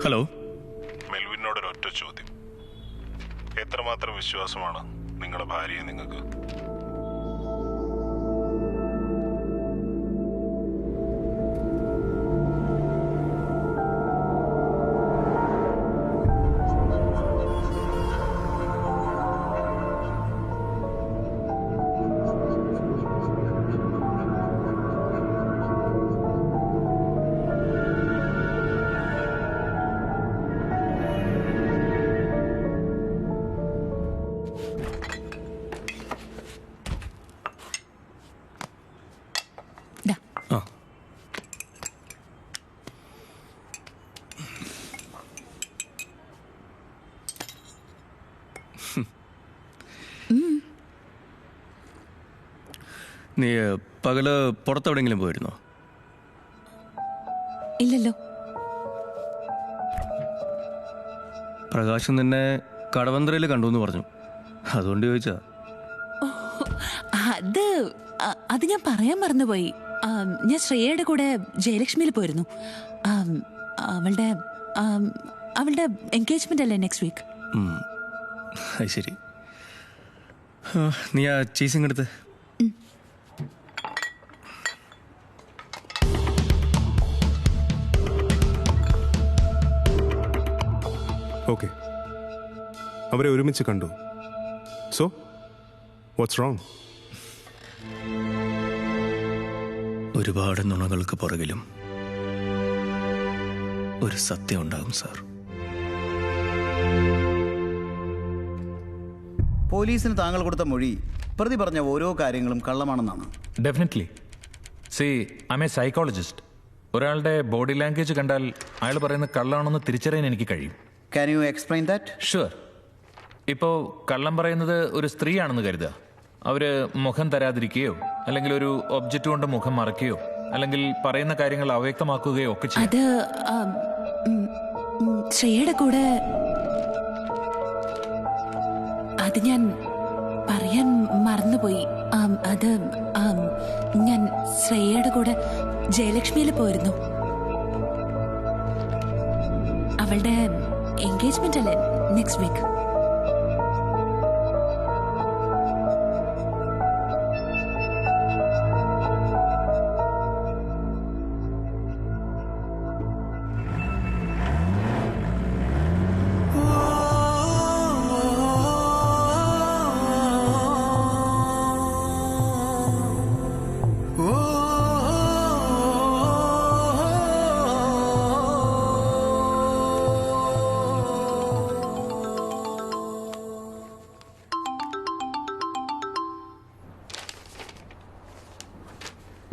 Hello. മെൽവിനോടൊരൊറ്റ ചോദ്യം. എത്രമാത്രം വിശ്വാസമാണ് നിങ്ങളുടെ ഭാര്യയെ നിങ്ങൾക്ക്? നീ പകല് പുറത്തെവിടെങ്കിലും പോയിരുന്നോ? ഇല്ലല്ലോ. പ്രകാശം നിന്നെ കടവന്ത്രയിൽ കണ്ടു എന്ന് പറഞ്ഞു, അതുകൊണ്ട് ചോദിച്ചാ. അത് ഞാൻ പറയാൻ മറന്നുപോയി. ഞാൻ ശ്രേയയുടെ കൂടെ ജയലക്ഷ്മിയിൽ പോയിരുന്നു. അവളുടെ എൻഗേജ്മെന്റ് അല്ലേ നെക്സ്റ്റ് വീക്ക്. അത് ശരി. നീ ആ ചീസിങ് എടുത്ത്. ഓക്കെ, അവരെ ഒരുമിച്ച് കണ്ടു. So what's wrong? ഒരുപാട് നുണകൾക്ക് പുറകിലും ഒരു സത്യം ഉണ്ടാകും സാർ. പോലീസിന് താങ്കൾ കൊടുത്ത മൊഴി പ്രതി പറഞ്ഞ ഓരോ കാര്യങ്ങളും കള്ളമാണെന്നാണ്. Definitely. See, I am a psychologist. ഒരാളുടെ ബോഡി ലാംഗ്വേജ് കണ്ടാൽ അയാൾ പറയുന്നത് കള്ളമാണെന്ന് തിരിച്ചറിയാൻ എനിക്ക് കഴിയും. Can you explain that? Sure. ഇപ്പോൾ കള്ളം പറയുന്നത് ഒരു സ്ത്രീയാണെന്ന് കരുതുക. അവർ മുഖം തരാതിരിക്കുകയോ അല്ലെങ്കിൽ ഒരു ഒബ്ജക്റ്റ് കൊണ്ട് മുഖം മറയ്ക്കുകയോ അല്ലെങ്കിൽ പറയുന്ന കാര്യങ്ങൾ അവ്യക്തമാക്കുകയോ ഒക്കെ ചെയ്യും. അത് ശ്രേയയുടെ കൂടെ അത് ഞാൻ പറയാൻ മറന്നുപോയി. അത് ഞാൻ ശ്രേയയുടെ കൂടെ ജയലക്ഷ്മിയിൽ പോയിരുന്നു. അവളുടെ എൻഗേജ്മെന്റ് അല്ലേ നെക്സ്റ്റ് വീക്ക്.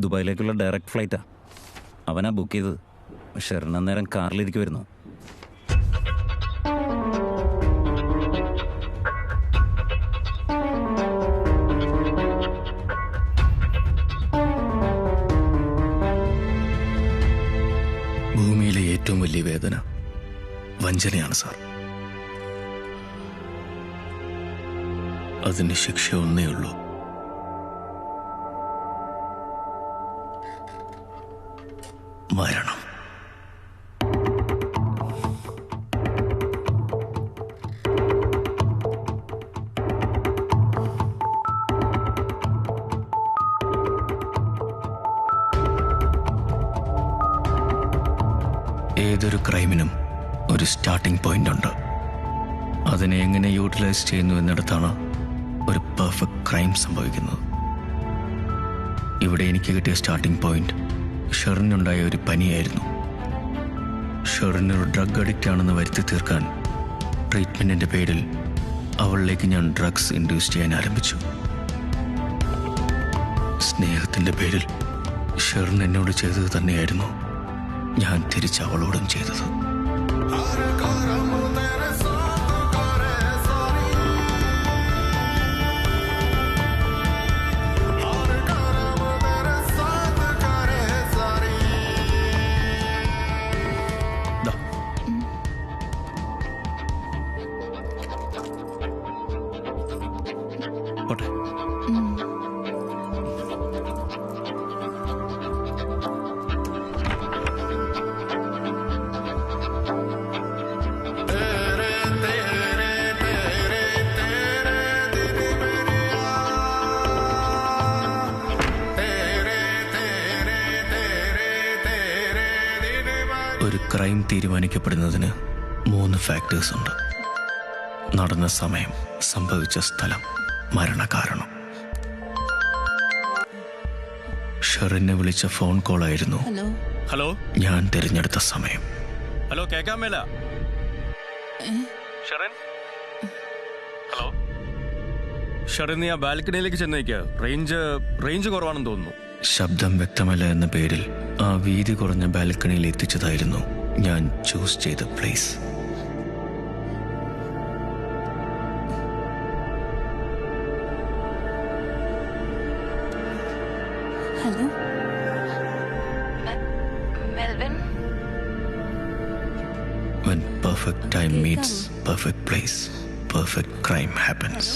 ദുബായിലേക്കുള്ള ഡയറക്റ്റ് ഫ്ലൈറ്റാ. അവനാ ബുക്ക് ചെയ്തത്. ഷെറിൻ അന്നേരം കാറിലിരിക്കുമായിരുന്നു. ഭൂമിയിലെ ഏറ്റവും വലിയ വേദന വഞ്ചനയാണ് സാർ. അതിന് ശിക്ഷ ഒന്നേ ഉള്ളൂ, മരണം. ഏതൊരു ക്രൈമിനും ഒരു സ്റ്റാർട്ടിംഗ് പോയിന്റ് ഉണ്ട്. അതിനെ എങ്ങനെ യൂട്ടിലൈസ് ചെയ്യുന്നു എന്നിടത്താണ് ഒരു പെർഫെക്റ്റ് ക്രൈം സംഭവിക്കുന്നത്. ഇവിടെ എനിക്ക് കിട്ടിയ സ്റ്റാർട്ടിംഗ് പോയിന്റ് ഷെറിനുണ്ടായ ഒരു പനിയായിരുന്നു. ഷെറിനൊരു ഡ്രഗ് അഡിക്റ്റ് ആണെന്ന് വരുത്തി തീർക്കാൻ ട്രീറ്റ്മെൻറ്റിൻ്റെ പേരിൽ അവളിലേക്ക് ഞാൻ ഡ്രഗ്സ് ഇൻഡ്യൂസ് ചെയ്യാൻ ആരംഭിച്ചു. സ്നേഹത്തിൻ്റെ പേരിൽ ഷെറിൻ എന്നോട് ചെയ്തത് തന്നെയായിരുന്നു ഞാൻ തിരിച്ച് അവളോടും ചെയ്തത്. ഒരു ക്രൈം തീരുമാനിക്കപ്പെടുന്നതിന് 3 ഫാക്ടേഴ്സ് ഉണ്ട്. നടന്ന സമയം, സംഭവിച്ച സ്ഥലം, മരണകാരണം. ഷെറിനെ വിളിച്ച ഫോൺ കോളായിരുന്നു ഹലോ ഹലോ ഞാൻ തിരഞ്ഞെടുത്ത സമയം. ഹലോ കേക്കാൻ മേല ഷെറിൻ? ഹലോ ഷെറിൻ, നീ ആ ബാൽക്കണിയിലേക്ക് ചെന്നേക്ക്. റേഞ്ച് കുറവാണെന്ന് തോന്നുന്നു. ശബ്ദം വ്യക്തമല്ല എന്ന പേരിൽ ആ വീതി കുറഞ്ഞ ബാൽക്കണിയിൽ എത്തിച്ചതായിരുന്നു ഞാൻ ചൂസ് ചെയ്ത place. Hello Melvin. When perfect time meets perfect place, perfect crime happens.